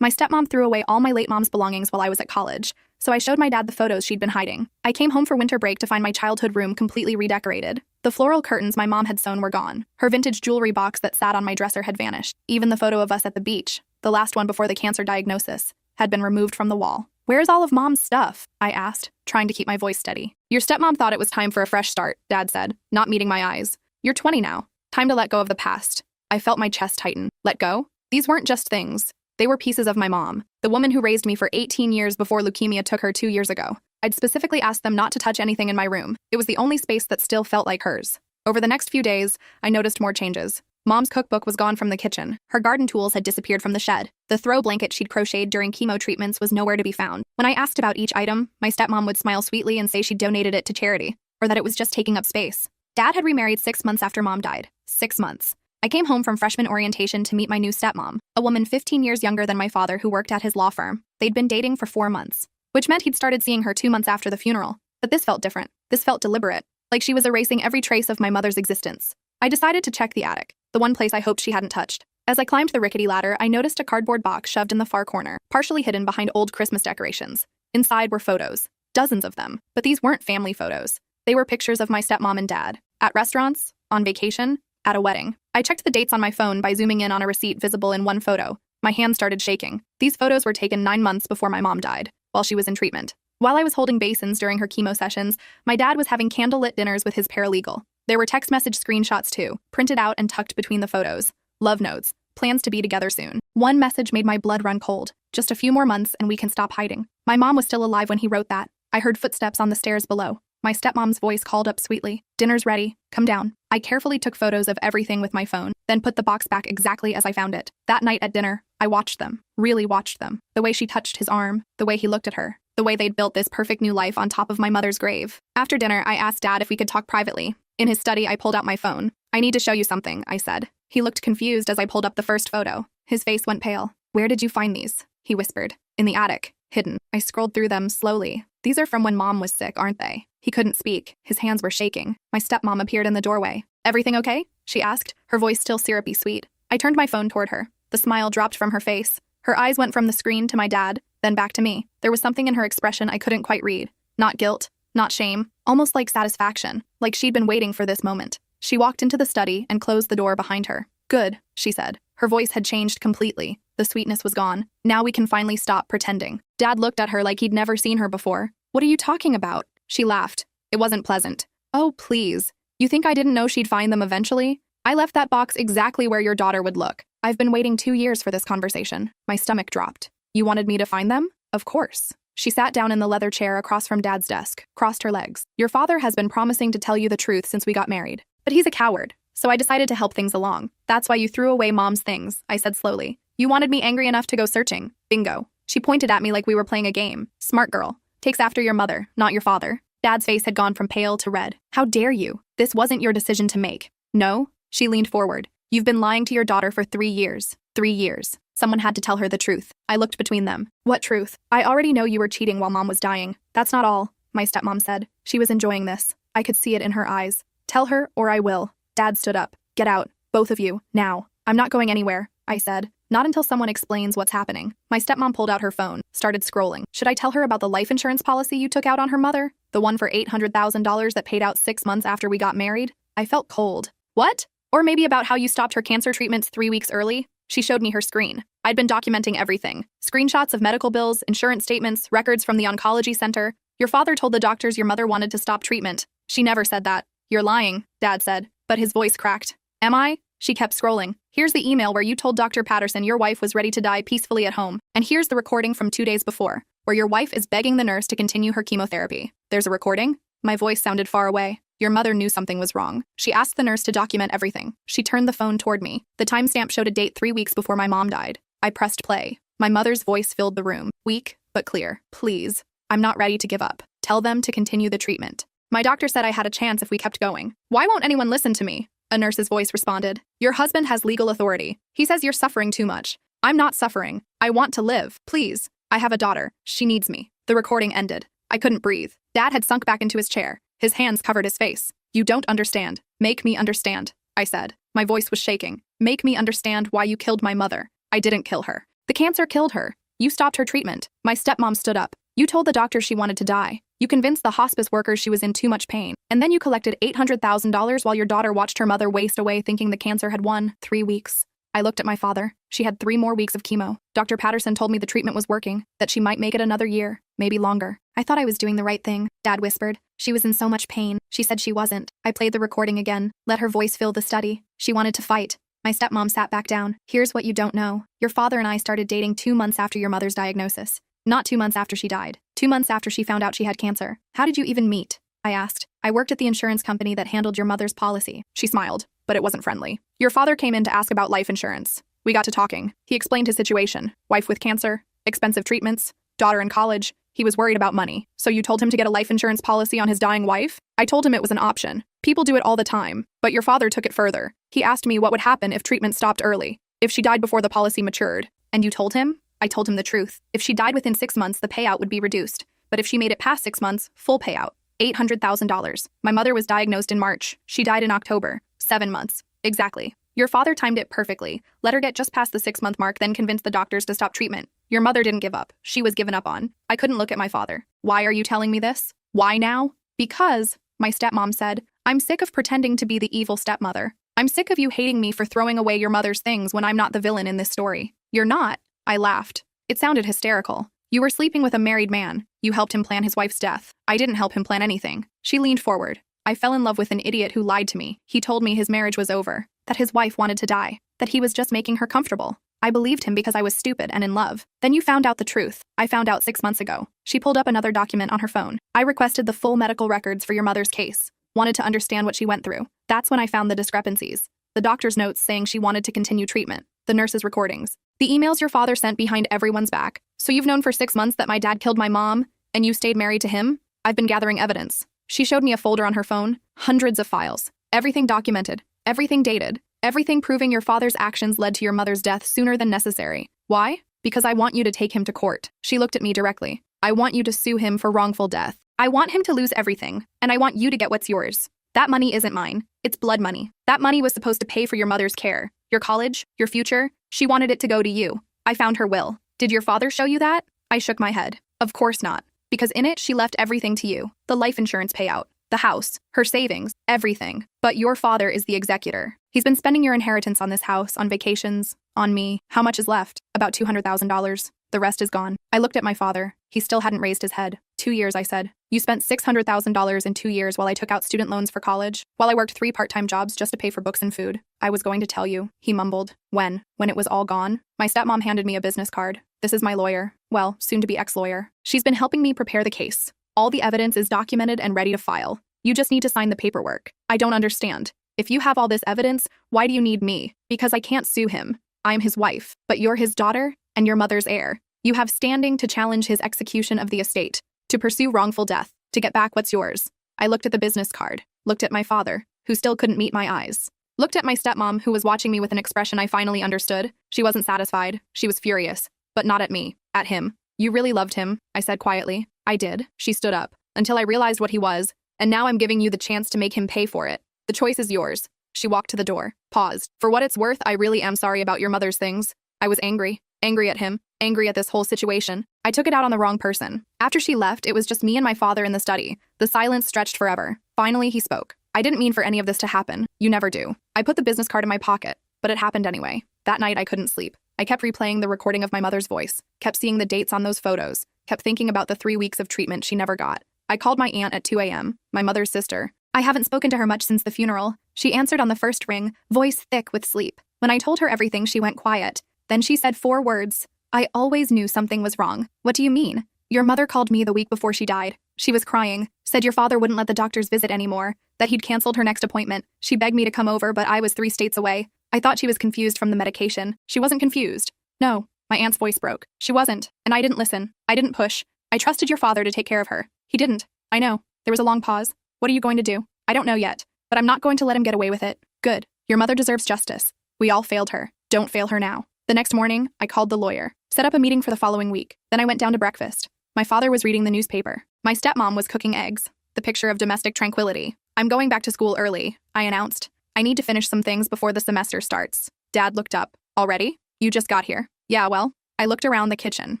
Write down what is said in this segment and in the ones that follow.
My stepmom threw away all my late mom's belongings while I was at college, so I showed my dad the photos she'd been hiding. I came home for winter break to find my childhood room completely redecorated. The floral curtains my mom had sewn were gone. Her vintage jewelry box that sat on my dresser had vanished. Even the photo of us at the beach, the last one before the cancer diagnosis, had been removed from the wall. "Where's all of mom's stuff?" I asked, trying to keep my voice steady. "Your stepmom thought it was time for a fresh start," Dad said, not meeting my eyes. "You're 20 now. Time to let go of the past." I felt my chest tighten. Let go? These weren't just things. They were pieces of my mom, the woman who raised me for 18 years before leukemia took her 2 years ago. I'd specifically asked them not to touch anything in my room. It was the only space that still felt like hers. Over the next few days, I noticed more changes. Mom's cookbook was gone from the kitchen. Her garden tools had disappeared from the shed. The throw blanket she'd crocheted during chemo treatments was nowhere to be found. When I asked about each item, my stepmom would smile sweetly and say she'd donated it to charity, or that it was just taking up space. Dad had remarried 6 months after Mom died. 6 months. I came home from freshman orientation to meet my new stepmom, a woman 15 years younger than my father who worked at his law firm. They'd been dating for 4 months, which meant he'd started seeing her 2 months after the funeral. But this felt different. This felt deliberate, like she was erasing every trace of my mother's existence. I decided to check the attic, the one place I hoped she hadn't touched. As I climbed the rickety ladder, I noticed a cardboard box shoved in the far corner, partially hidden behind old Christmas decorations. Inside were photos, dozens of them, but these weren't family photos. They were pictures of my stepmom and dad, at restaurants, on vacation, at a wedding. I checked the dates on my phone by zooming in on a receipt visible in one photo. My hand started shaking. These photos were taken 9 months before my mom died, while she was in treatment. While I was holding basins during her chemo sessions, my dad was having candlelit dinners with his paralegal. There were text message screenshots too, printed out and tucked between the photos. Love notes, plans to be together soon. One message made my blood run cold. Just a few more months and we can stop hiding. My mom was still alive when he wrote that. I heard footsteps on the stairs below. My stepmom's voice called up sweetly. "Dinner's ready. Come down." I carefully took photos of everything with my phone, then put the box back exactly as I found it. That night at dinner, I watched them, really watched them. The way she touched his arm, the way he looked at her, the way they'd built this perfect new life on top of my mother's grave. After dinner, I asked Dad if we could talk privately. In his study, I pulled out my phone. "I need to show you something," I said. He looked confused as I pulled up the first photo. His face went pale. "Where did you find these?" he whispered. "In the attic. Hidden." I scrolled through them slowly. "These are from when Mom was sick, aren't they?" He couldn't speak. His hands were shaking. My stepmom appeared in the doorway. "Everything okay?" she asked, her voice still syrupy sweet. I turned my phone toward her. The smile dropped from her face. Her eyes went from the screen to my dad, then back to me. There was something in her expression I couldn't quite read. Not guilt, not shame, almost like satisfaction, like she'd been waiting for this moment. She walked into the study and closed the door behind her. "Good," she said. Her voice had changed completely. The sweetness was gone. "Now we can finally stop pretending." Dad looked at her like he'd never seen her before. "What are you talking about?" She laughed. It wasn't pleasant. "Oh, please. You think I didn't know she'd find them eventually? I left that box exactly where your daughter would look. I've been waiting 2 years for this conversation." My stomach dropped. "You wanted me to find them?" "Of course." She sat down in the leather chair across from Dad's desk, crossed her legs. "Your father has been promising to tell you the truth since we got married. But he's a coward, so I decided to help things along. That's why you threw away Mom's things," I said slowly. "You wanted me angry enough to go searching. Bingo." She pointed at me like we were playing a game. "Smart girl. Takes after your mother, not your father." Dad's face had gone from pale to red. "How dare you? This wasn't your decision to make." "No?" She leaned forward. "You've been lying to your daughter for 3 years. 3 years. Someone had to tell her the truth." I looked between them. "What truth?" "I already know you were cheating while Mom was dying. That's not all," my stepmom said. She was enjoying this. I could see it in her eyes. "Tell her, or I will." Dad stood up. "Get out. Both of you. Now." "I'm not going anywhere," I said. "Not until someone explains what's happening." My stepmom pulled out her phone, started scrolling. "Should I tell her about the life insurance policy you took out on her mother? The one for $800,000 that paid out 6 months after we got married?" I felt cold. "What? Or maybe about how you stopped her cancer treatments 3 weeks early?" She showed me her screen. I'd been documenting everything. Screenshots of medical bills, insurance statements, records from the oncology center. "Your father told the doctors your mother wanted to stop treatment." "She never said that." "You're lying," Dad said, but his voice cracked. "Am I?" She kept scrolling. "Here's the email where you told Dr. Patterson your wife was ready to die peacefully at home. And here's the recording from 2 days before, where your wife is begging the nurse to continue her chemotherapy." "There's a recording?" My voice sounded far away. "Your mother knew something was wrong. She asked the nurse to document everything." She turned the phone toward me. The timestamp showed a date 3 weeks before my mom died. I pressed play. My mother's voice filled the room, weak but clear. "Please, I'm not ready to give up. Tell them to continue the treatment. My doctor said I had a chance if we kept going." "Why won't anyone listen to me?" A nurse's voice responded. "Your husband has legal authority. He says you're suffering too much." "I'm not suffering. I want to live. Please. I have a daughter. She needs me." The recording ended. I couldn't breathe. Dad had sunk back into his chair. His hands covered his face. "You don't understand. Make me understand," I said. My voice was shaking. "Make me understand why you killed my mother." "I didn't kill her." The cancer killed her. You stopped her treatment. My stepmom stood up. You told the doctor she wanted to die. You convinced the hospice workers she was in too much pain. And then you collected $800,000 while your daughter watched her mother waste away thinking the cancer had won. 3 weeks. I looked at my father. She had 3 more weeks of chemo. Dr. Patterson told me the treatment was working, that she might make it another year, maybe longer. I thought I was doing the right thing, Dad whispered. She was in so much pain. She said she wasn't. I played the recording again, let her voice fill the study. She wanted to fight. My stepmom sat back down. Here's what you don't know. Your father and I started dating 2 months after your mother's diagnosis. Not 2 months after she died. 2 months after she found out she had cancer. How did you even meet? I asked. I worked at the insurance company that handled your mother's policy. She smiled, but it wasn't friendly. Your father came in to ask about life insurance. We got to talking. He explained his situation. Wife with cancer, expensive treatments, daughter in college. He was worried about money. So you told him to get a life insurance policy on his dying wife? I told him it was an option. People do it all the time. But your father took it further. He asked me what would happen if treatment stopped early, if she died before the policy matured. And you told him? I told him the truth. If she died within 6 months, the payout would be reduced. But if she made it past 6 months, full payout. $800,000. My mother was diagnosed in March. She died in October. 7 months. Exactly. Your father timed it perfectly. Let her get just past the 6-month mark, then convinced the doctors to stop treatment. Your mother didn't give up. She was given up on. I couldn't look at my father. Why are you telling me this? Why now? Because, my stepmom said, I'm sick of pretending to be the evil stepmother. I'm sick of you hating me for throwing away your mother's things when I'm not the villain in this story. You're not. I laughed. It sounded hysterical. You were sleeping with a married man. You helped him plan his wife's death. I didn't help him plan anything. She leaned forward. I fell in love with an idiot who lied to me. He told me his marriage was over, that his wife wanted to die, that he was just making her comfortable. I believed him because I was stupid and in love. Then you found out the truth. I found out 6 months ago. She pulled up another document on her phone. I requested the full medical records for your mother's case. Wanted to understand what she went through. That's when I found the discrepancies. The doctor's notes saying she wanted to continue treatment. The nurse's recordings. The emails your father sent behind everyone's back. So you've known for 6 months that my dad killed my mom, and you stayed married to him? I've been gathering evidence. She showed me a folder on her phone. Hundreds of files. Everything documented. Everything dated. Everything proving your father's actions led to your mother's death sooner than necessary. Why? Because I want you to take him to court. She looked at me directly. I want you to sue him for wrongful death. I want him to lose everything, and I want you to get what's yours. That money isn't mine. It's blood money. That money was supposed to pay for your mother's care, your college, your future. She wanted it to go to you. I found her will. Did your father show you that? I shook my head. Of course not. Because in it, she left everything to you. The life insurance payout, the house, her savings, everything. But your father is the executor. He's been spending your inheritance on this house, on vacations, on me. How much is left? About $200,000. The rest is gone. I looked at my father. He still hadn't raised his head. 2 years, I said. You spent $600,000 in 2 years while I took out student loans for college, while I worked 3 part-time jobs just to pay for books and food. I was going to tell you, he mumbled. When it was all gone? My stepmom handed me a business card. This is my lawyer. Well, soon-to-be ex-lawyer. She's been helping me prepare the case. All the evidence is documented and ready to file. You just need to sign the paperwork. I don't understand. If you have all this evidence, why do you need me? Because I can't sue him. I'm his wife, but you're his daughter and your mother's heir. You have standing to challenge his execution of the estate, to pursue wrongful death, to get back what's yours. I looked at the business card, looked at my father, who still couldn't meet my eyes, looked at my stepmom, who was watching me with an expression I finally understood. She wasn't satisfied. She was furious, but not at me, at him. You really loved him, I said quietly. I did. She stood up, until I realized what he was, and now I'm giving you the chance to make him pay for it. The choice is yours. She walked to the door, paused. For what it's worth, I really am sorry about your mother's things. I was angry. Angry at him. Angry at this whole situation. I took it out on the wrong person. After she left, it was just me and my father in the study. The silence stretched forever. Finally, he spoke. I didn't mean for any of this to happen. You never do. I put the business card in my pocket, but it happened anyway. That night, I couldn't sleep. I kept replaying the recording of my mother's voice, kept seeing the dates on those photos, kept thinking about the 3 weeks of treatment she never got. I called my aunt at 2 a.m., my mother's sister. I haven't spoken to her much since the funeral. She answered on the first ring, voice thick with sleep. When I told her everything, she went quiet. Then she said 4 words. I always knew something was wrong. What do you mean? Your mother called me the week before she died. She was crying, said your father wouldn't let the doctors visit anymore, that he'd canceled her next appointment. She begged me to come over, but I was 3 states away. I thought she was confused from the medication. She wasn't confused. No, my aunt's voice broke. She wasn't, and I didn't listen. I didn't push. I trusted your father to take care of her. He didn't. I know. There was a long pause. What are you going to do? I don't know yet, but I'm not going to let him get away with it. Good. Your mother deserves justice. We all failed her. Don't fail her now. The next morning, I called the lawyer, set up a meeting for the following week. Then I went down to breakfast. My father was reading the newspaper. My stepmom was cooking eggs, the picture of domestic tranquility. I'm going back to school early, I announced. I need to finish some things before the semester starts. Dad looked up. Already? You just got here. Yeah, well, I looked around the kitchen.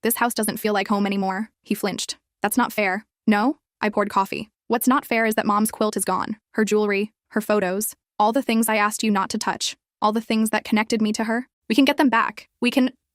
This house doesn't feel like home anymore. He flinched. That's not fair. No? I poured coffee. What's not fair is that Mom's quilt is gone. Her jewelry, her photos, all the things I asked you not to touch, all the things that connected me to her. We can get them back.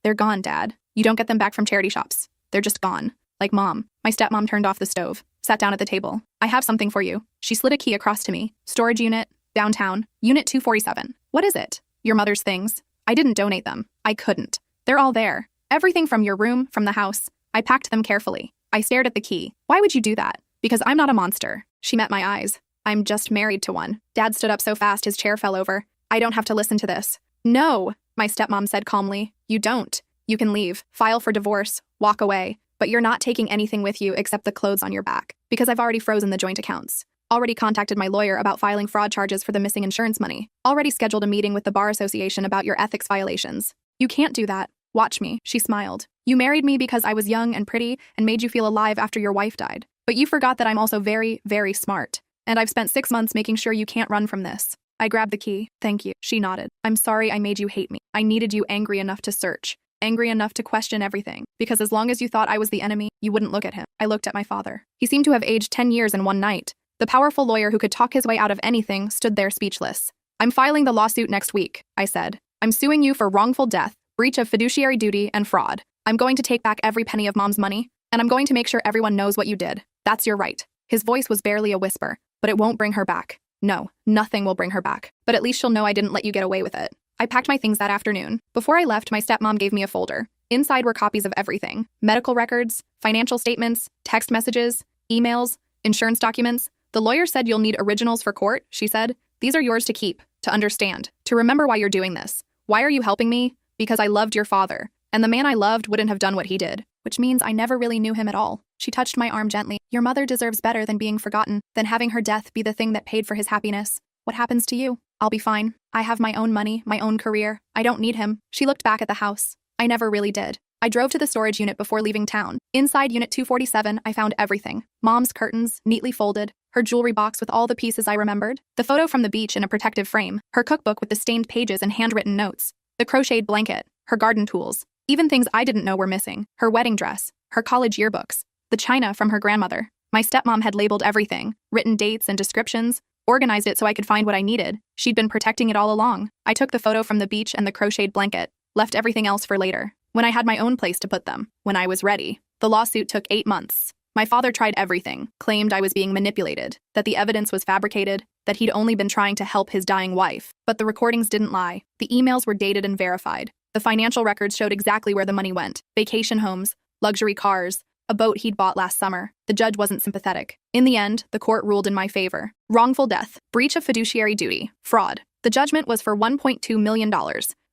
They're gone, Dad. You don't get them back from charity shops. They're just gone. Like Mom. My stepmom turned off the stove, sat down at the table. I have something for you. She slid a key across to me. Storage unit, downtown, unit 247. What is it? Your mother's things. I didn't donate them. I couldn't. They're all there. Everything from your room, from the house. I packed them carefully. I stared at the key. Why would you do that? Because I'm not a monster. She met my eyes. I'm just married to one. Dad stood up so fast his chair fell over. I don't have to listen to this. No, my stepmom said calmly. You don't. You can leave, file for divorce, walk away, but you're not taking anything with you except the clothes on your back, because I've already frozen the joint accounts. Already contacted my lawyer about filing fraud charges for the missing insurance money. Already scheduled a meeting with the Bar Association about your ethics violations. You can't do that. Watch me, she smiled. You married me because I was young and pretty and made you feel alive after your wife died. But you forgot that I'm also very, very smart. And I've spent 6 months making sure you can't run from this. I grabbed the key. Thank you. She nodded. I'm sorry I made you hate me. I needed you angry enough to search. Angry enough to question everything. Because as long as you thought I was the enemy, you wouldn't look at him. I looked at my father. He seemed to have aged 10 years in one night. The powerful lawyer who could talk his way out of anything stood there speechless. I'm filing the lawsuit next week, I said. I'm suing you for wrongful death, breach of fiduciary duty, and fraud. I'm going to take back every penny of Mom's money, and I'm going to make sure everyone knows what you did. That's your right. His voice was barely a whisper, but it won't bring her back. No, nothing will bring her back. But at least she'll know I didn't let you get away with it. I packed my things that afternoon. Before I left, my stepmom gave me a folder. Inside were copies of everything. Medical records, financial statements, text messages, emails, insurance documents. The lawyer said you'll need originals for court, she said. These are yours to keep, to understand, to remember why you're doing this. Why are you helping me? Because I loved your father. And the man I loved wouldn't have done what he did. Which means I never really knew him at all. She touched my arm gently. Your mother deserves better than being forgotten, than having her death be the thing that paid for his happiness. What happens to you? I'll be fine. I have my own money, my own career. I don't need him. She looked back at the house. I never really did. I drove to the storage unit before leaving town. Inside unit 247, I found everything. Mom's curtains, neatly folded, her jewelry box with all the pieces I remembered, the photo from the beach in a protective frame, her cookbook with the stained pages and handwritten notes, the crocheted blanket, her garden tools, even things I didn't know were missing, her wedding dress, her college yearbooks, the china from her grandmother. My stepmom had labeled everything, written dates and descriptions, organized it so I could find what I needed. She'd been protecting it all along. I took the photo from the beach and the crocheted blanket, left everything else for later, when I had my own place to put them, when I was ready. The lawsuit took 8 months. My father tried everything, claimed I was being manipulated, that the evidence was fabricated, that he'd only been trying to help his dying wife. But the recordings didn't lie. The emails were dated and verified. The financial records showed exactly where the money went. Vacation homes, luxury cars, a boat he'd bought last summer. The judge wasn't sympathetic. In the end, the court ruled in my favor. Wrongful death, breach of fiduciary duty, fraud. The judgment was for $1.2 million.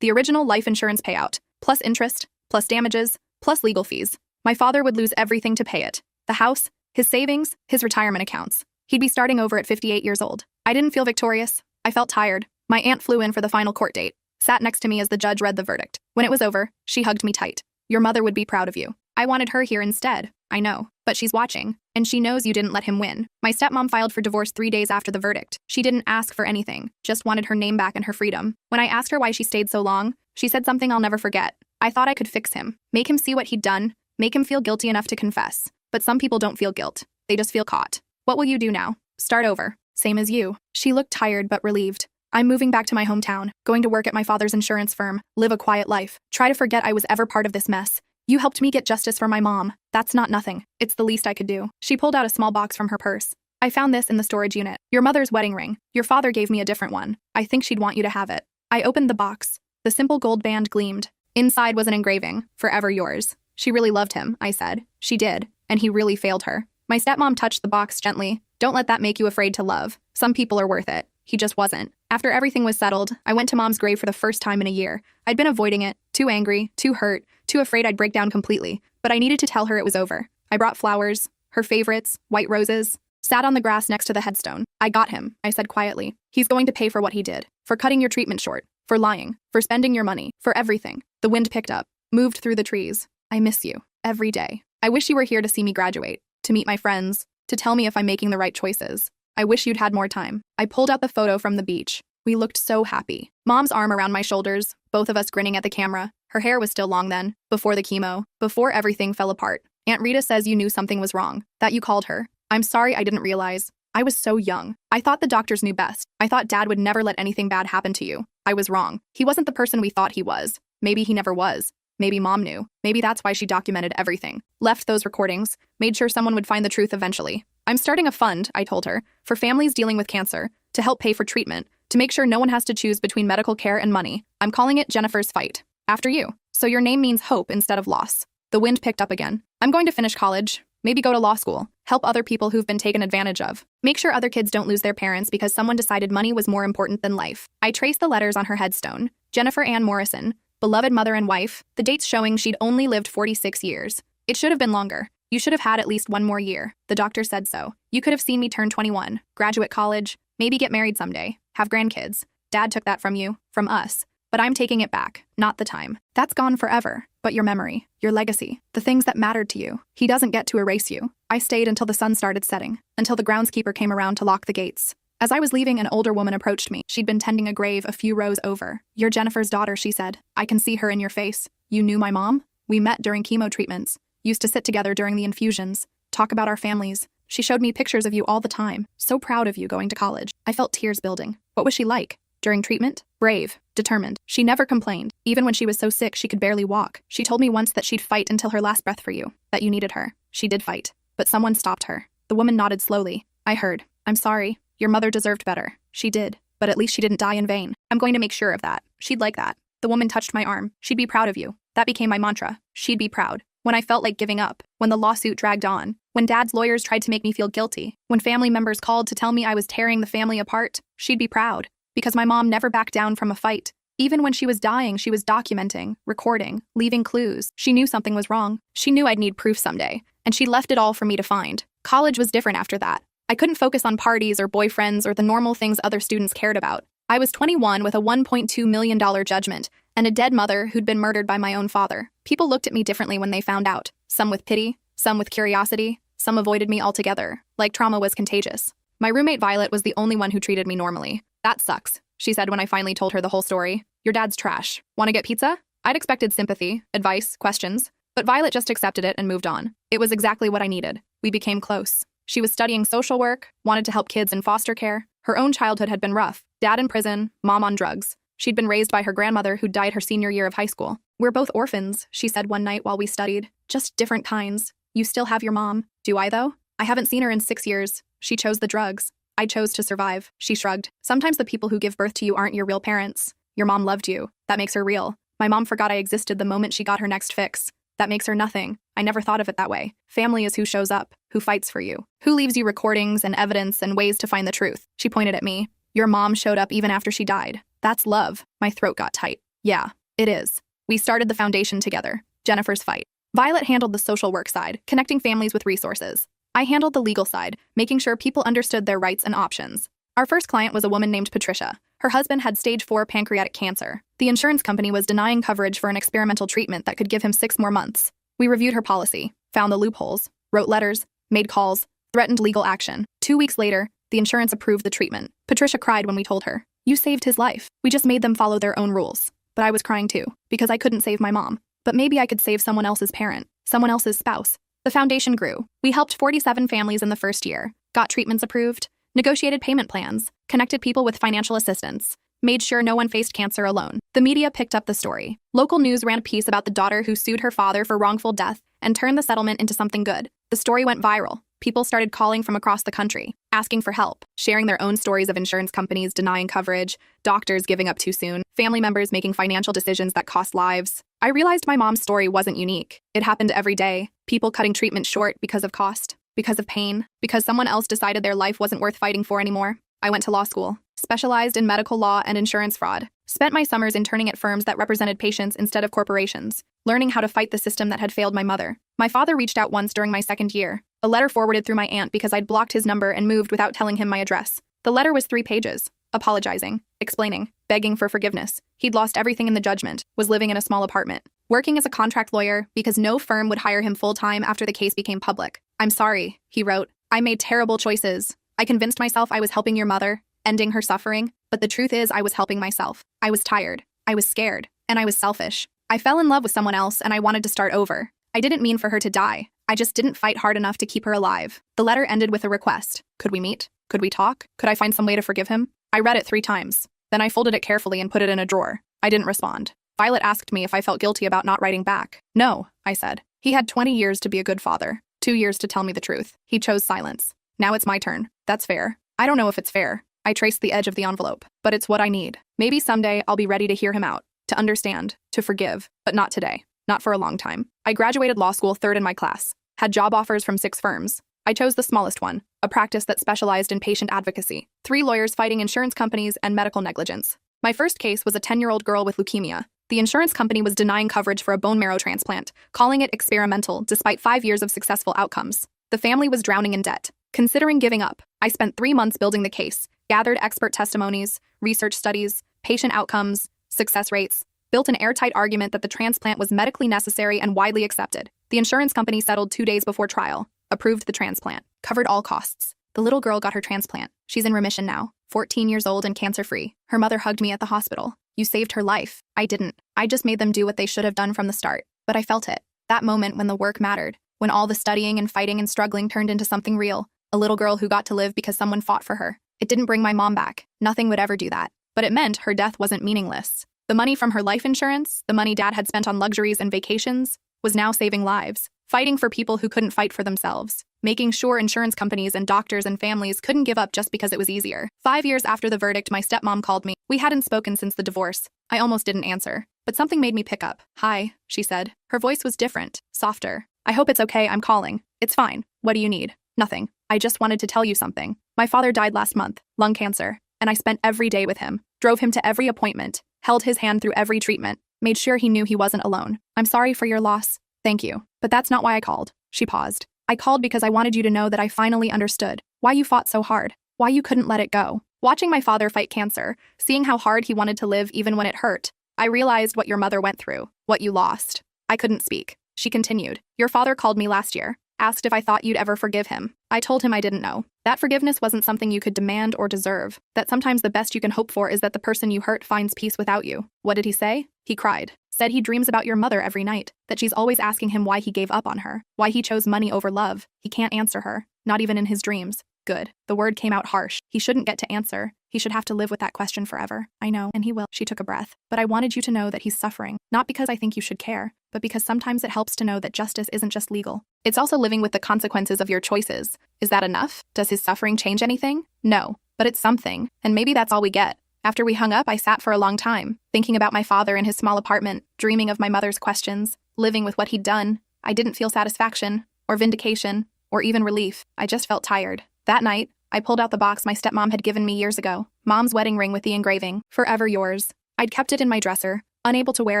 The original life insurance payout, plus interest, plus damages, plus legal fees. My father would lose everything to pay it. The house, his savings, his retirement accounts. He'd be starting over at 58 years old. I didn't feel victorious. I felt tired. My aunt flew in for the final court date, sat next to me as the judge read the verdict. When it was over, she hugged me tight. Your mother would be proud of you. I wanted her here instead. I know, but she's watching, and she knows you didn't let him win. My stepmom filed for divorce 3 days after the verdict. She didn't ask for anything, just wanted her name back and her freedom. When I asked her why she stayed so long, she said something I'll never forget. I thought I could fix him, make him see what he'd done, make him feel guilty enough to confess. But some people don't feel guilt. They just feel caught. What will you do now? Start over. Same as you. She looked tired but relieved. I'm moving back to my hometown, going to work at my father's insurance firm, live a quiet life, try to forget I was ever part of this mess. You helped me get justice for my mom. That's not nothing. It's the least I could do. She pulled out a small box from her purse. I found this in the storage unit. Your mother's wedding ring. Your father gave me a different one. I think she'd want you to have it. I opened the box. The simple gold band gleamed. Inside was an engraving, forever yours. She really loved him, I said. She did, and he really failed her. My stepmom touched the box gently. Don't let that make you afraid to love. Some people are worth it. He just wasn't. After everything was settled, I went to Mom's grave for the first time in a year. I'd been avoiding it, too angry, too hurt, too afraid I'd break down completely. But I needed to tell her it was over. I brought flowers, her favorites, white roses, sat on the grass next to the headstone. I got him, I said quietly. He's going to pay for what he did, for cutting your treatment short, for lying, for spending your money, for everything. The wind picked up, moved through the trees. I miss you, every day. I wish you were here to see me graduate, to meet my friends, to tell me if I'm making the right choices. I wish you'd had more time. I pulled out the photo from the beach. We looked so happy. Mom's arm around my shoulders, both of us grinning at the camera. Her hair was still long then, before the chemo, before everything fell apart. Aunt Rita says you knew something was wrong, that you called her. I'm sorry I didn't realize. I was so young. I thought the doctors knew best. I thought Dad would never let anything bad happen to you. I was wrong. He wasn't the person we thought he was. Maybe he never was. Maybe Mom knew. Maybe that's why she documented everything. Left those recordings. Made sure someone would find the truth eventually. I'm starting a fund, I told her, for families dealing with cancer, to help pay for treatment, to make sure no one has to choose between medical care and money. I'm calling it Jennifer's Fight. After you. So your name means hope instead of loss. The wind picked up again. I'm going to finish college. Maybe go to law school. Help other people who've been taken advantage of. Make sure other kids don't lose their parents because someone decided money was more important than life. I traced the letters on her headstone. Jennifer Ann Morrison, beloved mother and wife, the dates showing she'd only lived 46 years. It should have been longer. You should have had at least one more year. The doctor said so. You could have seen me turn 21, graduate college, maybe get married someday, have grandkids. Dad took that from you, from us. But I'm taking it back, not the time. That's gone forever. But your memory, your legacy, the things that mattered to you. He doesn't get to erase you. I stayed until the sun started setting, until the groundskeeper came around to lock the gates. As I was leaving, an older woman approached me. She'd been tending a grave a few rows over. You're Jennifer's daughter, she said. I can see her in your face. You knew my mom? We met during chemo treatments. Used to sit together during the infusions. Talk about our families. She showed me pictures of you all the time. So proud of you going to college. I felt tears building. What was she like? During treatment? Brave, determined. She never complained. Even when she was so sick she could barely walk. She told me once that she'd fight until her last breath for you, that you needed her. She did fight. But someone stopped her. The woman nodded slowly. I heard. I'm sorry. Your mother deserved better. She did. But at least she didn't die in vain. I'm going to make sure of that. She'd like that. The woman touched my arm. She'd be proud of you. That became my mantra. She'd be proud. When I felt like giving up. When the lawsuit dragged on. When Dad's lawyers tried to make me feel guilty. When family members called to tell me I was tearing the family apart. She'd be proud. Because my mom never backed down from a fight. Even when she was dying, she was documenting, recording, leaving clues. She knew something was wrong. She knew I'd need proof someday. And she left it all for me to find. College was different after that. I couldn't focus on parties or boyfriends or the normal things other students cared about. I was 21 with a $1.2 million judgment and a dead mother who'd been murdered by my own father. People looked at me differently when they found out. Some with pity, some with curiosity, some avoided me altogether, like trauma was contagious. My roommate Violet was the only one who treated me normally. That sucks, she said when I finally told her the whole story. Your dad's trash. Want to get pizza? I'd expected sympathy, advice, questions, but Violet just accepted it and moved on. It was exactly what I needed. We became close. She was studying social work, wanted to help kids in foster care. Her own childhood had been rough. Dad in prison, mom on drugs. She'd been raised by her grandmother who died her senior year of high school. We're both orphans, she said one night while we studied. Just different kinds. You still have your mom. Do I, though? I haven't seen her in 6 years. She chose the drugs. I chose to survive. She shrugged. Sometimes the people who give birth to you aren't your real parents. Your mom loved you. That makes her real. My mom forgot I existed the moment she got her next fix. That makes her nothing. I never thought of it that way. Family is who shows up, who fights for you, who leaves you recordings and evidence and ways to find the truth. She pointed at me. Your mom showed up even after she died. That's love. My throat got tight. Yeah, it is. We started the foundation together. Jennifer's Fight. Violet handled the social work side, connecting families with resources. I handled the legal side, making sure people understood their rights and options. Our first client was a woman named Patricia. Her husband had stage 4 pancreatic cancer. The insurance company was denying coverage for an experimental treatment that could give him 6 more months. We reviewed her policy, found the loopholes, wrote letters, made calls, threatened legal action. 2 weeks later, the insurance approved the treatment. Patricia cried when we told her, "You saved his life. We just made them follow their own rules." But I was crying too, because I couldn't save my mom. But maybe I could save someone else's parent, someone else's spouse. The foundation grew. We helped 47 families in the first year, got treatments approved, negotiated payment plans, connected people with financial assistance, made sure no one faced cancer alone. The media picked up the story. Local news ran a piece about the daughter who sued her father for wrongful death and turned the settlement into something good. The story went viral. People started calling from across the country, asking for help, sharing their own stories of insurance companies denying coverage, doctors giving up too soon, family members making financial decisions that cost lives. I realized my mom's story wasn't unique. It happened every day. People cutting treatment short because of cost, because of pain, because someone else decided their life wasn't worth fighting for anymore. I went to law school, specialized in medical law and insurance fraud, spent my summers interning at firms that represented patients instead of corporations, learning how to fight the system that had failed my mother. My father reached out once during my second year, a letter forwarded through my aunt because I'd blocked his number and moved without telling him my address. The letter was 3 pages, apologizing, explaining, begging for forgiveness. He'd lost everything in the judgment, was living in a small apartment, working as a contract lawyer because no firm would hire him full-time after the case became public. "I'm sorry," he wrote. "I made terrible choices. I convinced myself I was helping your mother, ending her suffering, but the truth is I was helping myself. I was tired, I was scared, and I was selfish. I fell in love with someone else and I wanted to start over. I didn't mean for her to die. I just didn't fight hard enough to keep her alive. The letter ended with a request. Could we meet? Could we talk? Could I find some way to forgive him? I read it 3 times. Then I folded it carefully and put it in a drawer. I didn't respond. Violet asked me if I felt guilty about not writing back. No, I said. He had 20 years to be a good father. 2 years to tell me the truth. He chose silence. Now it's my turn. That's fair. I don't know if it's fair. I traced the edge of the envelope. But it's what I need. Maybe someday I'll be ready to hear him out, to understand, to forgive, but not today. Not for a long time. I graduated law school 3rd in my class. Had job offers from 6 firms. I chose the smallest one, a practice that specialized in patient advocacy. 3 lawyers fighting insurance companies and medical negligence. My first case was a 10-year-old girl with leukemia. The insurance company was denying coverage for a bone marrow transplant, calling it experimental despite 5 years of successful outcomes. The family was drowning in debt. Considering giving up, I spent 3 months building the case, gathered expert testimonies, research studies, patient outcomes, success rates, built an airtight argument that the transplant was medically necessary and widely accepted. The insurance company settled 2 days before trial, approved the transplant, covered all costs. The little girl got her transplant. She's in remission now, 14 years old and cancer-free. Her mother hugged me at the hospital. You saved her life. I didn't. I just made them do what they should have done from the start. But I felt it. That moment when the work mattered, when all the studying and fighting and struggling turned into something real. A little girl who got to live because someone fought for her. It didn't bring my mom back. Nothing would ever do that. But it meant her death wasn't meaningless. The money from her life insurance, the money Dad had spent on luxuries and vacations, was now saving lives, fighting for people who couldn't fight for themselves, making sure insurance companies and doctors and families couldn't give up just because it was easier. 5 years after the verdict, my stepmom called me. We hadn't spoken since the divorce. I almost didn't answer, but something made me pick up. Hi, she said. Her voice was different, softer. I hope it's okay, I'm calling. It's fine. What do you need? Nothing. I just wanted to tell you something. My father died last month, lung cancer, and I spent every day with him, drove him to every appointment, held his hand through every treatment, made sure he knew he wasn't alone. I'm sorry for your loss. Thank you. But that's not why I called. She paused. I called because I wanted you to know that I finally understood why you fought so hard, why you couldn't let it go. Watching my father fight cancer, seeing how hard he wanted to live even when it hurt, I realized what your mother went through, what you lost. I couldn't speak. She continued. Your father called me last year, asked if I thought you'd ever forgive him. I told him I didn't know. That forgiveness wasn't something you could demand or deserve, that sometimes the best you can hope for is that the person you hurt finds peace without you. What did he say? He cried. Said he dreams about your mother every night, that she's always asking him why he gave up on her, why he chose money over love. He can't answer her, not even in his dreams. Good. The word came out harsh. He shouldn't get to answer. He should have to live with that question forever. I know, and he will. She took a breath. But I wanted you to know that he's suffering, not because I think you should care, but because sometimes it helps to know that justice isn't just legal. It's also living with the consequences of your choices. Is that enough? Does his suffering change anything? No, but it's something, and maybe that's all we get. After we hung up, I sat for a long time, thinking about my father in his small apartment, dreaming of my mother's questions, living with what he'd done. I didn't feel satisfaction, or vindication, or even relief. I just felt tired. That night, I pulled out the box my stepmom had given me years ago, Mom's wedding ring with the engraving, "Forever Yours." I'd kept it in my dresser, unable to wear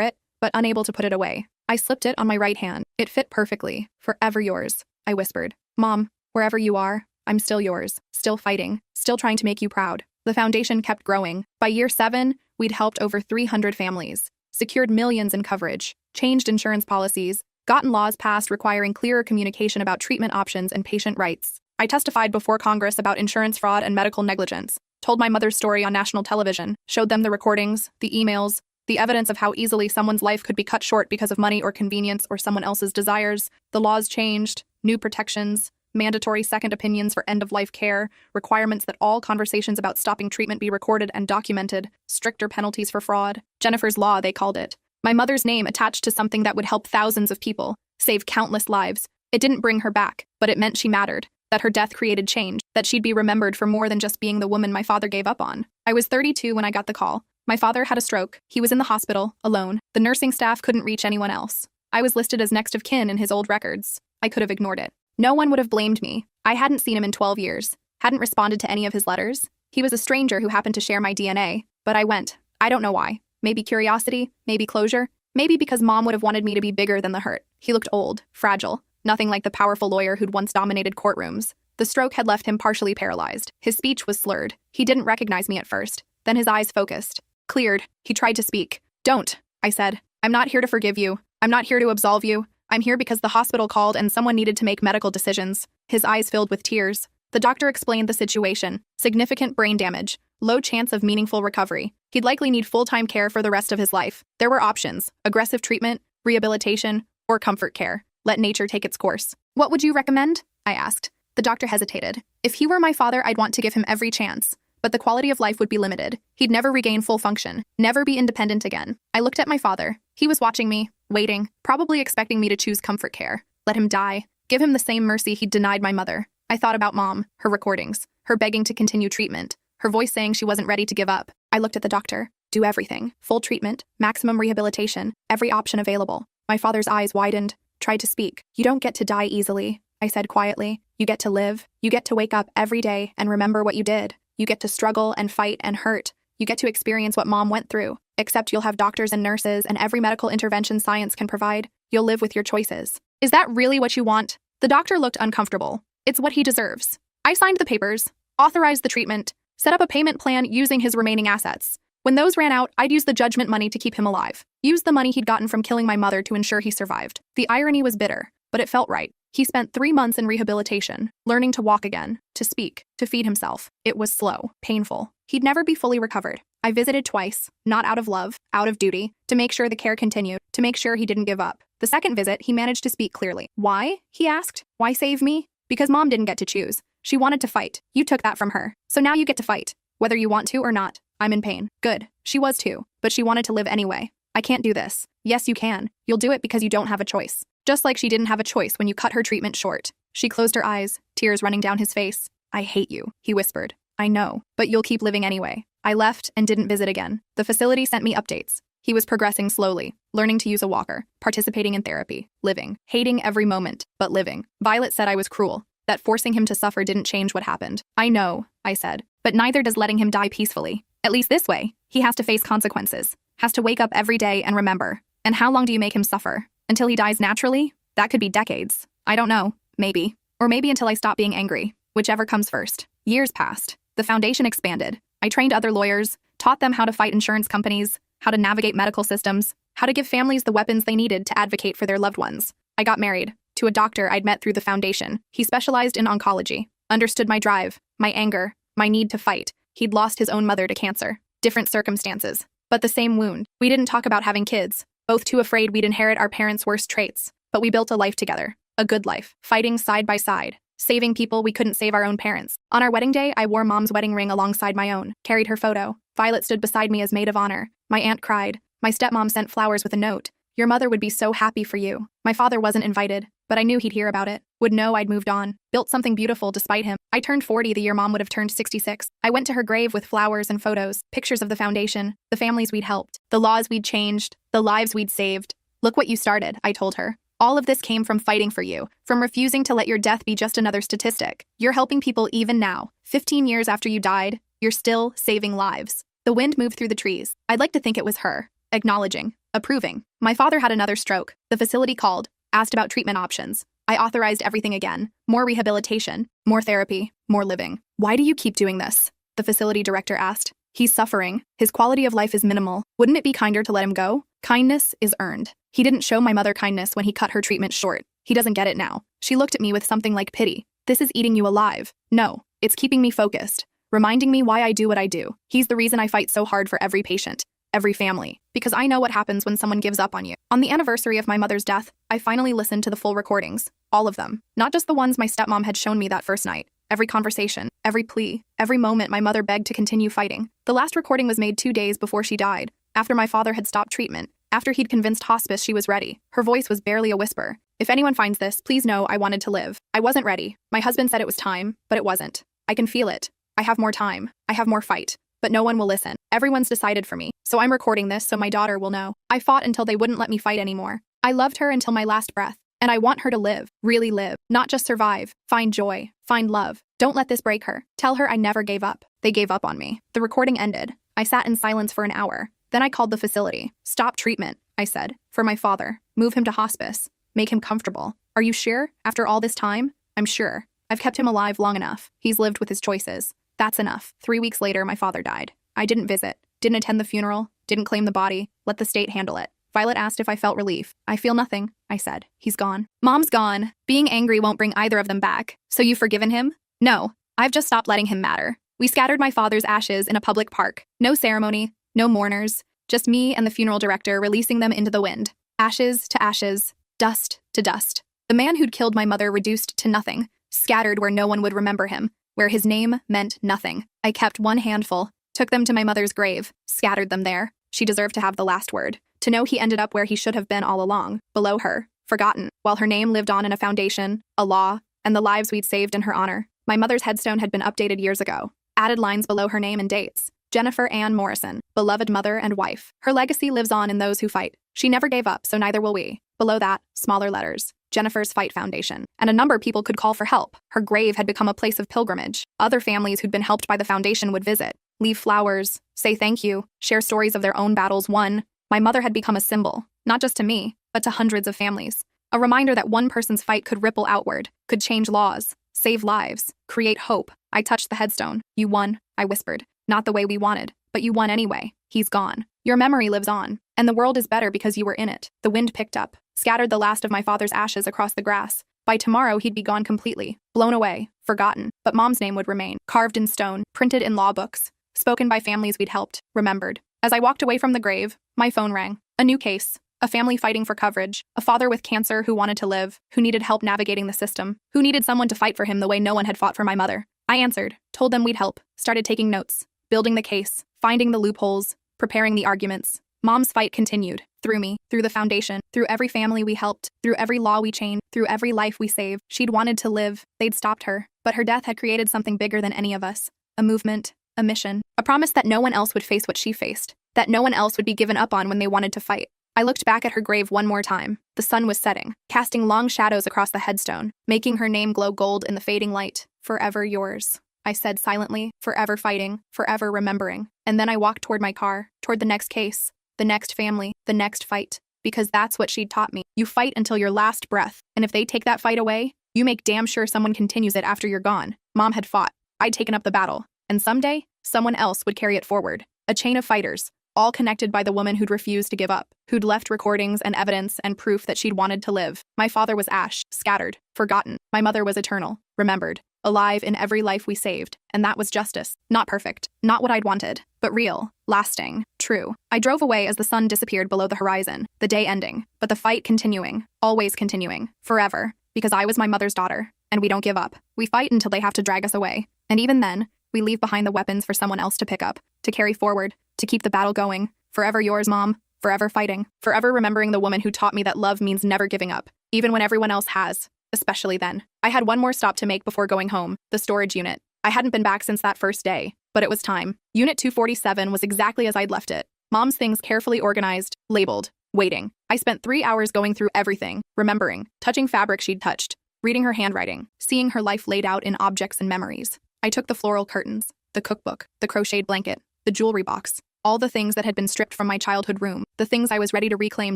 it, but unable to put it away. I slipped it on my right hand. It fit perfectly. "Forever yours," I whispered. "Mom, wherever you are, I'm still yours, still fighting, still trying to make you proud." The foundation kept growing. By year 7, we'd helped over 300 families, secured millions in coverage, changed insurance policies, gotten laws passed requiring clearer communication about treatment options and patient rights. I testified before Congress about insurance fraud and medical negligence, told my mother's story on national television, showed them the recordings, the emails, the evidence of how easily someone's life could be cut short because of money or convenience or someone else's desires. The laws changed, new protections, mandatory second opinions for end-of-life care, requirements that all conversations about stopping treatment be recorded and documented, stricter penalties for fraud. Jennifer's Law, they called it. My mother's name attached to something that would help thousands of people, save countless lives. It didn't bring her back, but it meant she mattered, that her death created change, that she'd be remembered for more than just being the woman my father gave up on. I was 32 when I got the call. My father had a stroke. He was in the hospital, alone. The nursing staff couldn't reach anyone else. I was listed as next of kin in his old records. I could have ignored it. No one would have blamed me. I hadn't seen him in 12 years, hadn't responded to any of his letters. He was a stranger who happened to share my DNA, but I went. I don't know why. Maybe curiosity, maybe closure, maybe because Mom would have wanted me to be bigger than the hurt. He looked old, fragile, nothing like the powerful lawyer who'd once dominated courtrooms. The stroke had left him partially paralyzed. His speech was slurred. He didn't recognize me at first. Then his eyes focused. Cleared. He tried to speak. "Don't," I said. "I'm not here to forgive you. I'm not here to absolve you. I'm here because the hospital called and someone needed to make medical decisions." His eyes filled with tears. The doctor explained the situation. Significant brain damage. Low chance of meaningful recovery. He'd likely need full-time care for the rest of his life. There were options: aggressive treatment, rehabilitation, or comfort care. Let nature take its course. What would you recommend? I asked. The doctor hesitated. If he were my father, I'd want to give him every chance. But the quality of life would be limited. He'd never regain full function, never be independent again. I looked at my father. He was watching me, waiting, probably expecting me to choose comfort care. Let him die. Give him the same mercy he'd denied my mother. I thought about Mom, her recordings, her begging to continue treatment, her voice saying she wasn't ready to give up. I looked at the doctor. Do everything. Full treatment, maximum rehabilitation, every option available. My father's eyes widened, tried to speak. You don't get to die easily, I said quietly. You get to live. You get to wake up every day and remember what you did. You get to struggle and fight and hurt. You get to experience what Mom went through. Except you'll have doctors and nurses and every medical intervention science can provide. You'll live with your choices. Is that really what you want? The doctor looked uncomfortable. It's what he deserves. I signed the papers, authorized the treatment, set up a payment plan using his remaining assets. When those ran out, I'd use the judgment money to keep him alive. Use the money he'd gotten from killing my mother to ensure he survived. The irony was bitter, but it felt right. He spent 3 months in rehabilitation, learning to walk again, to speak, to feed himself. It was slow, painful. He'd never be fully recovered. I visited twice, not out of love, out of duty, to make sure the care continued, to make sure he didn't give up. The second visit, he managed to speak clearly. Why? He asked. Why save me? Because Mom didn't get to choose. She wanted to fight. You took that from her. So now you get to fight. Whether you want to or not. I'm in pain. Good. She was too. But she wanted to live anyway. I can't do this. Yes, you can. You'll do it because you don't have a choice. Just like she didn't have a choice when you cut her treatment short. She closed her eyes, tears running down his face. I hate you, he whispered. I know, but you'll keep living anyway. I left and didn't visit again. The facility sent me updates. He was progressing slowly, learning to use a walker, participating in therapy, living, hating every moment, but living. Violet said I was cruel, that forcing him to suffer didn't change what happened. I know, I said, but neither does letting him die peacefully. At least this way, he has to face consequences, has to wake up every day and remember. And how long do you make him suffer? Until he dies naturally? That could be decades. I don't know. Maybe. Or maybe until I stop being angry. Whichever comes first. Years passed. The foundation expanded. I trained other lawyers, taught them how to fight insurance companies, how to navigate medical systems, how to give families the weapons they needed to advocate for their loved ones. I got married to a doctor I'd met through the foundation. He specialized in oncology, understood my drive, my anger, my need to fight. He'd lost his own mother to cancer. Different circumstances, but the same wound. We didn't talk about having kids, both too afraid we'd inherit our parents' worst traits. But we built a life together, a good life, fighting side by side, saving people we couldn't save our own parents. On our wedding day, I wore Mom's wedding ring alongside my own, carried her photo. Violet stood beside me as maid of honor. My aunt cried. My stepmom sent flowers with a note. Your mother would be so happy for you. My father wasn't invited, but I knew he'd hear about it, would know I'd moved on, built something beautiful despite him. I turned 40 the year Mom would have turned 66. I went to her grave with flowers and photos, pictures of the foundation, the families we'd helped, the laws we'd changed, the lives we'd saved. Look what you started, I told her. All of this came from fighting for you, from refusing to let your death be just another statistic. You're helping people even now. 15 years after you died, you're still saving lives. The wind moved through the trees. I'd like to think it was her, acknowledging, approving. My father had another stroke. The facility called, asked about treatment options. I authorized everything again. More rehabilitation, more therapy, more living. Why do you keep doing this? The facility director asked. He's suffering. His quality of life is minimal. Wouldn't it be kinder to let him go? Kindness is earned. He didn't show my mother kindness when he cut her treatment short. He doesn't get it now. She looked at me with something like pity. This is eating you alive. No, it's keeping me focused, reminding me why I do what I do. He's the reason I fight so hard for every patient, every family, because I know what happens when someone gives up on you. On the anniversary of my mother's death, I finally listened to the full recordings, all of them, not just the ones my stepmom had shown me that first night. Every conversation, every plea, every moment my mother begged to continue fighting. The last recording was made 2 days before she died, after my father had stopped treatment, after he'd convinced hospice she was ready. Her voice was barely a whisper. If anyone finds this, please know I wanted to live. I wasn't ready. My husband said it was time, but it wasn't. I can feel it. I have more time. I have more fight. But no one will listen. Everyone's decided for me, so I'm recording this so my daughter will know. I fought until they wouldn't let me fight anymore. I loved her until my last breath. And I want her to live, really live, not just survive, find joy, find love. Don't let this break her. Tell her I never gave up. They gave up on me. The recording ended. I sat in silence for an hour. Then I called the facility. Stop treatment, I said, for my father. Move him to hospice. Make him comfortable. Are you sure? After all this time? I'm sure. I've kept him alive long enough. He's lived with his choices. That's enough. 3 weeks later, my father died. I didn't visit, didn't attend the funeral, didn't claim the body, let the state handle it. Violet asked if I felt relief. I feel nothing, I said. He's gone. Mom's gone. Being angry won't bring either of them back. So you've forgiven him? No, I've just stopped letting him matter. We scattered my father's ashes in a public park. No ceremony, no mourners, just me and the funeral director releasing them into the wind. Ashes to ashes, dust to dust. The man who'd killed my mother reduced to nothing, scattered where no one would remember him, where his name meant nothing. I kept one handful, took them to my mother's grave, scattered them there. She deserved to have the last word, to know he ended up where he should have been all along, below her, forgotten, while her name lived on in a foundation, a law, and the lives we'd saved in her honor. My mother's headstone had been updated years ago, added lines below her name and dates. Jennifer Ann Morrison, beloved mother and wife. Her legacy lives on in those who fight. She never gave up, so neither will we. Below that, smaller letters. Jennifer's Fight Foundation. And a number of people could call for help. Her grave had become a place of pilgrimage. Other families who'd been helped by the foundation would visit, leave flowers, say thank you, share stories of their own battles won. My mother had become a symbol, not just to me, but to hundreds of families. A reminder that one person's fight could ripple outward, could change laws, save lives, create hope. I touched the headstone. You won, I whispered. Not the way we wanted, but you won anyway. He's gone. Your memory lives on, and the world is better because you were in it. The wind picked up, scattered the last of my father's ashes across the grass. By tomorrow, he'd be gone completely, blown away, forgotten, but Mom's name would remain, carved in stone, printed in law books, spoken by families we'd helped, remembered. As I walked away from the grave, my phone rang. A new case. A family fighting for coverage, a father with cancer who wanted to live, who needed help navigating the system, who needed someone to fight for him the way no one had fought for my mother. I answered, told them we'd help, started taking notes, building the case, finding the loopholes, preparing the arguments. Mom's fight continued, through me, through the foundation, through every family we helped, through every law we changed, through every life we saved. She'd wanted to live, they'd stopped her, but her death had created something bigger than any of us. A movement, a mission, a promise that no one else would face what she faced, that no one else would be given up on when they wanted to fight. I looked back at her grave one more time. The sun was setting, casting long shadows across the headstone, making her name glow gold in the fading light. Forever yours, I said silently, forever fighting, forever remembering. And then I walked toward my car, toward the next case, the next family, the next fight. Because that's what she'd taught me. You fight until your last breath, and if they take that fight away, you make damn sure someone continues it after you're gone. Mom had fought. I'd taken up the battle. And someday, someone else would carry it forward. A chain of fighters, all connected by the woman who'd refused to give up, who'd left recordings and evidence and proof that she'd wanted to live. My father was ash, scattered, forgotten. My mother was eternal, remembered, alive in every life we saved. And that was justice. Not perfect, not what I'd wanted, but real, lasting, true. I drove away as the sun disappeared below the horizon, the day ending, but the fight continuing, always continuing, forever, because I was my mother's daughter, and we don't give up. We fight until they have to drag us away. And even then, we leave behind the weapons for someone else to pick up, to carry forward, to keep the battle going. Forever yours, Mom. Forever fighting. Forever remembering the woman who taught me that love means never giving up, even when everyone else has, especially then. I had one more stop to make before going home, the storage unit. I hadn't been back since that first day, but it was time. Unit 247 was exactly as I'd left it. Mom's things carefully organized, labeled, waiting. I spent 3 hours going through everything, remembering, touching fabric she'd touched, reading her handwriting, seeing her life laid out in objects and memories. I took the floral curtains, the cookbook, the crocheted blanket, the jewelry box, all the things that had been stripped from my childhood room, the things I was ready to reclaim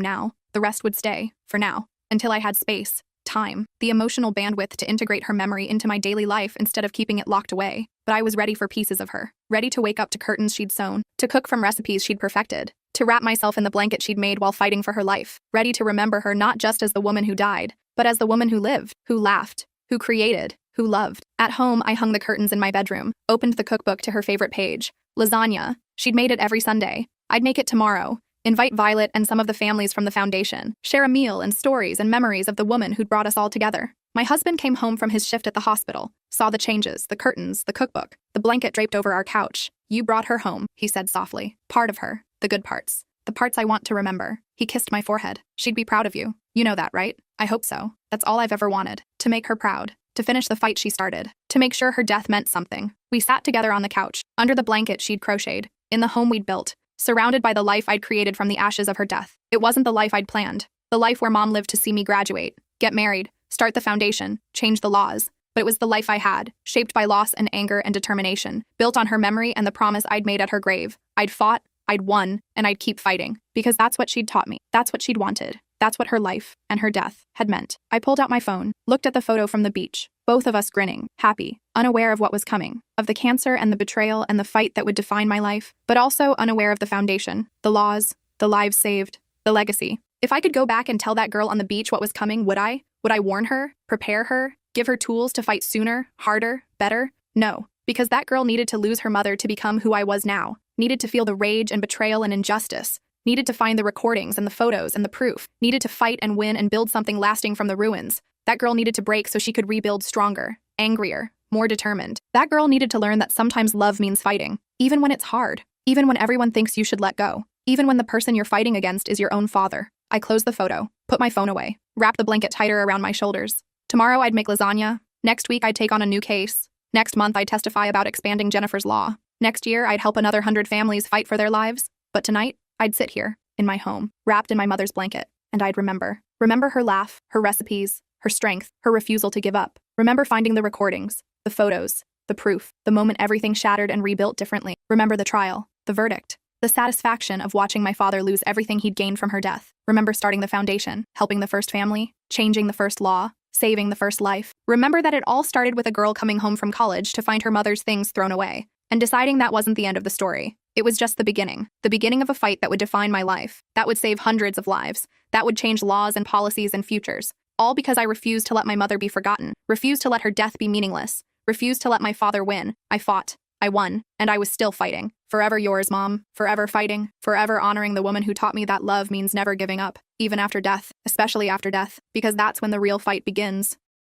now. The rest would stay, for now, until I had space, time, the emotional bandwidth to integrate her memory into my daily life instead of keeping it locked away. But I was ready for pieces of her, ready to wake up to curtains she'd sewn, to cook from recipes she'd perfected, to wrap myself in the blanket she'd made while fighting for her life, ready to remember her not just as the woman who died, but as the woman who lived, who laughed, who created, who loved. At home, I hung the curtains in my bedroom, opened the cookbook to her favorite page. Lasagna. She'd made it every Sunday. I'd make it tomorrow. Invite Violet and some of the families from the foundation. Share a meal and stories and memories of the woman who'd brought us all together. My husband came home from his shift at the hospital, saw the changes, the curtains, the cookbook, the blanket draped over our couch. You brought her home, he said softly. Part of her. The good parts. The parts I want to remember. He kissed my forehead. She'd be proud of you. You know that, right? I hope so. That's all I've ever wanted. To make her proud. To finish the fight she started. To make sure her death meant something. We sat together on the couch, under the blanket she'd crocheted, in the home we'd built, surrounded by the life I'd created from the ashes of her death. It wasn't the life I'd planned. The life where Mom lived to see me graduate, get married, start the foundation, change the laws. But it was the life I had, shaped by loss and anger and determination, built on her memory and the promise I'd made at her grave. I'd fought, I'd won, and I'd keep fighting. Because that's what she'd taught me. That's what she'd wanted. That's what her life, and her death, had meant. I pulled out my phone, looked at the photo from the beach, both of us grinning, happy, unaware of what was coming, of the cancer and the betrayal and the fight that would define my life, but also unaware of the foundation, the laws, the lives saved, the legacy. If I could go back and tell that girl on the beach what was coming, would I? Would I warn her, prepare her, give her tools to fight sooner, harder, better? No. Because that girl needed to lose her mother to become who I was now, needed to feel the rage and betrayal and injustice, needed to find the recordings and the photos and the proof, needed to fight and win and build something lasting from the ruins. That girl needed to break so she could rebuild stronger, angrier, more determined. That girl needed to learn that sometimes love means fighting, even when it's hard, even when everyone thinks you should let go, even when the person you're fighting against is your own father. I closed the photo, put my phone away, wrapped the blanket tighter around my shoulders. Tomorrow I'd make lasagna. Next week I'd take on a new case. Next month I'd testify about expanding Jennifer's law. Next year I'd help another 100 families fight for their lives. But tonight, I'd sit here, in my home, wrapped in my mother's blanket, and I'd remember. Remember her laugh, her recipes, her strength, her refusal to give up. Remember finding the recordings, the photos, the proof, the moment everything shattered and rebuilt differently. Remember the trial, the verdict, the satisfaction of watching my father lose everything he'd gained from her death. Remember starting the foundation, helping the first family, changing the first law, saving the first life. Remember that it all started with a girl coming home from college to find her mother's things thrown away, and deciding that wasn't the end of the story. It was just the beginning of a fight that would define my life, that would save hundreds of lives, that would change laws and policies and futures, all because I refused to let my mother be forgotten, refused to let her death be meaningless, refused to let my father win. I fought, I won, and I was still fighting. Forever yours, Mom, forever fighting, forever honoring the woman who taught me that love means never giving up, even after death, especially after death, because that's when the real fight begins.